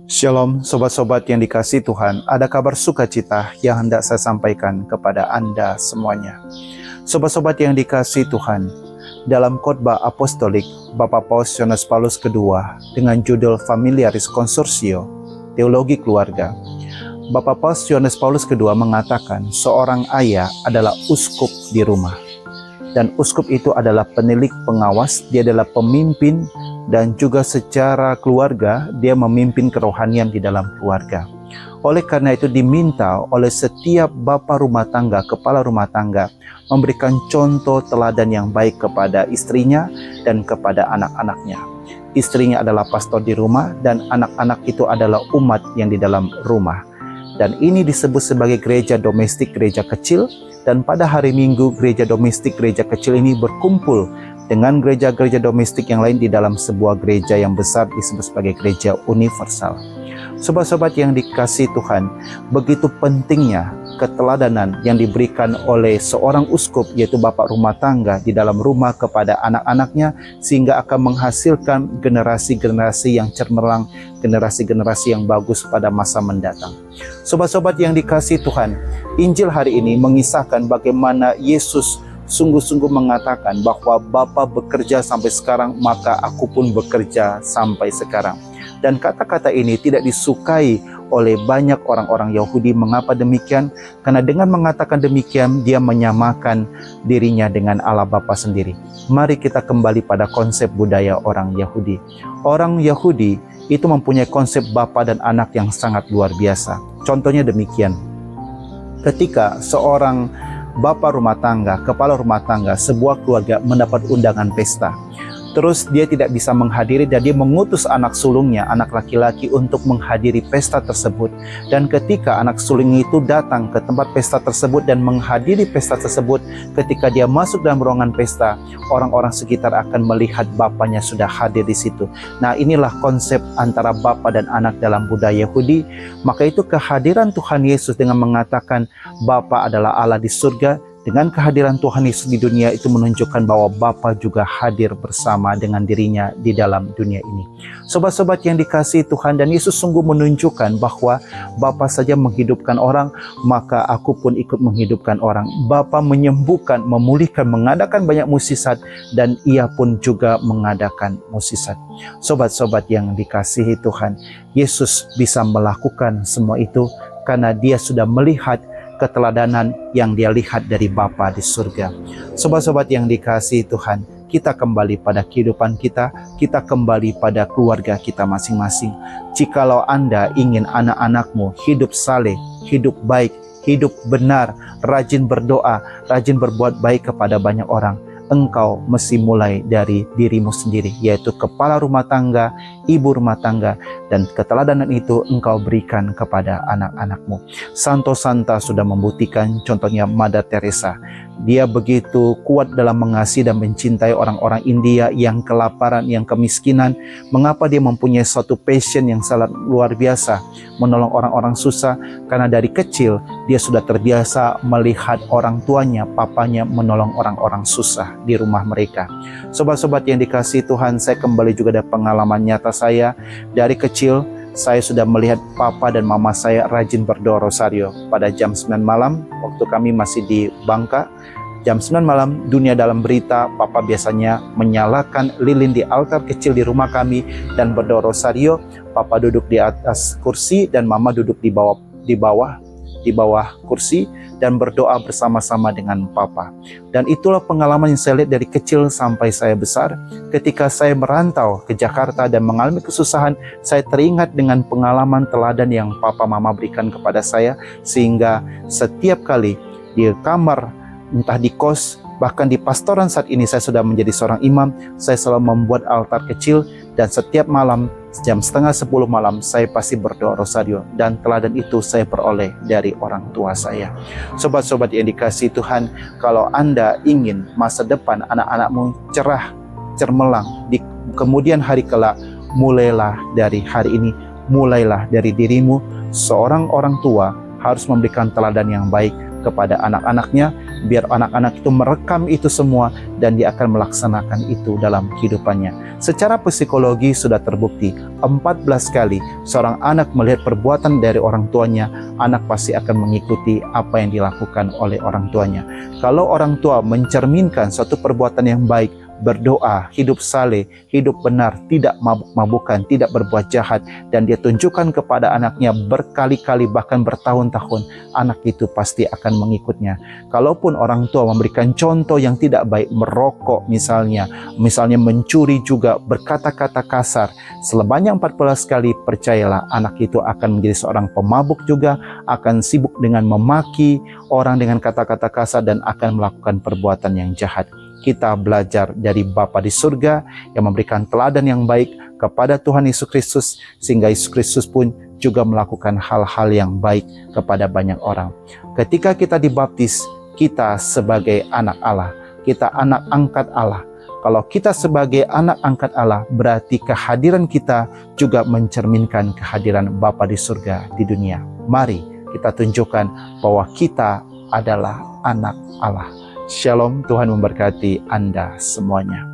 Shalom sobat-sobat yang dikasihi Tuhan, ada kabar sukacita yang hendak saya sampaikan kepada Anda semuanya. Sobat-sobat yang dikasihi Tuhan, dalam khotbah apostolik Bapak Paus Yohanes Paulus II dengan judul Familiaris Consortio, Teologi Keluarga, Bapak Paus Yohanes Paulus II mengatakan seorang ayah adalah uskup di rumah. Dan uskup itu adalah penilik pengawas, dia adalah pemimpin, dan juga secara keluarga dia memimpin kerohanian di dalam keluarga. Oleh karena itu diminta oleh setiap bapak rumah tangga, kepala rumah tangga, memberikan contoh teladan yang baik kepada istrinya dan kepada anak-anaknya. Istrinya adalah pastor di rumah dan anak-anak itu adalah umat yang di dalam rumah. Dan ini disebut sebagai gereja domestik, gereja kecil. Dan pada hari Minggu gereja domestik, gereja kecil ini berkumpul dengan gereja-gereja domestik yang lain di dalam sebuah gereja yang besar disebut sebagai gereja universal. Sobat-sobat yang dikasihi Tuhan, begitu pentingnya keteladanan yang diberikan oleh seorang uskup, yaitu bapak rumah tangga di dalam rumah kepada anak-anaknya, sehingga akan menghasilkan generasi-generasi yang cemerlang, generasi-generasi yang bagus pada masa mendatang. Sobat-sobat yang dikasihi Tuhan, Injil hari ini mengisahkan bagaimana Yesus sungguh-sungguh mengatakan bahwa Bapa bekerja sampai sekarang, maka aku pun bekerja sampai sekarang. Dan kata-kata ini tidak disukai oleh banyak orang-orang Yahudi. Mengapa demikian? Karena dengan mengatakan demikian, dia menyamakan dirinya dengan Allah Bapa sendiri. Mari kita kembali pada konsep budaya orang Yahudi. Orang Yahudi itu mempunyai konsep bapa dan anak yang sangat luar biasa. Contohnya demikian. Ketika seorang bapak rumah tangga, kepala rumah tangga, sebuah keluarga mendapat undangan pesta, terus dia tidak bisa menghadiri dan dia mengutus anak sulungnya, anak laki-laki, untuk menghadiri pesta tersebut. Dan ketika anak sulungnya itu datang ke tempat pesta tersebut dan menghadiri pesta tersebut, ketika dia masuk dalam ruangan pesta, orang-orang sekitar akan melihat bapaknya sudah hadir di situ. Nah, inilah konsep antara bapa dan anak dalam budaya Yahudi. Maka itu kehadiran Tuhan Yesus dengan mengatakan Bapa adalah Allah di surga, dengan kehadiran Tuhan Yesus di dunia itu menunjukkan bahwa Bapa juga hadir bersama dengan dirinya di dalam dunia ini. Sobat-sobat yang dikasihi Tuhan, dan Yesus sungguh menunjukkan bahwa Bapa saja menghidupkan orang, maka aku pun ikut menghidupkan orang. Bapa menyembuhkan, memulihkan, mengadakan banyak mukjizat, dan ia pun juga mengadakan mukjizat. Sobat-sobat yang dikasihi Tuhan, Yesus bisa melakukan semua itu karena dia sudah melihat keteladanan yang dia lihat dari Bapa di surga. Sobat-sobat yang dikasihi Tuhan, kita kembali pada kehidupan kita kembali pada keluarga kita masing-masing. Jikalau Anda ingin anak-anakmu hidup saleh, hidup baik, hidup benar, rajin berdoa, rajin berbuat baik kepada banyak orang, engkau mesti mulai dari dirimu sendiri, yaitu kepala rumah tangga, ibu rumah tangga, dan keteladanan itu engkau berikan kepada anak-anakmu. Santo Santa sudah membuktikan, contohnya Mother Teresa. Dia begitu kuat dalam mengasihi dan mencintai orang-orang India yang kelaparan, yang kemiskinan. Mengapa dia mempunyai suatu passion yang sangat luar biasa menolong orang-orang susah? Karena dari kecil dia sudah terbiasa melihat orang tuanya, papanya menolong orang-orang susah di rumah mereka. Sobat-sobat yang dikasihi Tuhan, saya kembali juga dari pengalaman nyata saya. Dari kecil saya sudah melihat papa dan mama saya rajin berdoa rosario. Pada jam 9 malam, waktu kami masih di Bangka, jam 9 malam, dunia dalam berita, papa biasanya menyalakan lilin di altar kecil di rumah kami dan berdoa rosario. Papa duduk di atas kursi dan mama duduk di bawah kursi dan berdoa bersama-sama dengan papa. Dan itulah pengalaman yang saya lihat dari kecil sampai saya besar. Ketika saya merantau ke Jakarta dan mengalami kesusahan, saya teringat dengan pengalaman teladan yang papa mama berikan kepada saya, sehingga setiap kali di kamar, entah di kos, bahkan di pastoran saat ini saya sudah menjadi seorang imam, saya selalu membuat altar kecil, dan setiap malam jam 9:30 malam saya pasti berdoa rosario, dan teladan itu saya peroleh dari orang tua saya. Sobat-sobat yang dikasihi Tuhan, kalau Anda ingin masa depan anak-anakmu cerah, cermelang di kemudian hari kelak, mulailah dari hari ini, mulailah dari dirimu. Seorang orang tua harus memberikan teladan yang baik kepada anak-anaknya, biar anak-anak itu merekam itu semua dan dia akan melaksanakan itu dalam kehidupannya. Secara psikologi sudah terbukti 14 kali seorang anak melihat perbuatan dari orang tuanya, anak pasti akan mengikuti apa yang dilakukan oleh orang tuanya. Kalau orang tua mencerminkan suatu perbuatan yang baik, berdoa, hidup saleh, hidup benar, tidak mabuk-mabukan, tidak berbuat jahat, dan dia tunjukkan kepada anaknya berkali-kali bahkan bertahun-tahun, anak itu pasti akan mengikutnya. Kalaupun orang tua memberikan contoh yang tidak baik, merokok misalnya mencuri juga, berkata-kata kasar, sebanyak 14 kali, percayalah anak itu akan menjadi seorang pemabuk juga, akan sibuk dengan memaki orang dengan kata-kata kasar dan akan melakukan perbuatan yang jahat. Kita belajar dari Bapa di surga yang memberikan teladan yang baik kepada Tuhan Yesus Kristus, sehingga Yesus Kristus pun juga melakukan hal-hal yang baik kepada banyak orang. Ketika kita dibaptis, kita sebagai anak Allah, kita anak angkat Allah. Kalau kita sebagai anak angkat Allah, berarti kehadiran kita juga mencerminkan kehadiran Bapa di surga di dunia. Mari kita tunjukkan bahwa kita adalah anak Allah. Shalom, Tuhan memberkati Anda semuanya.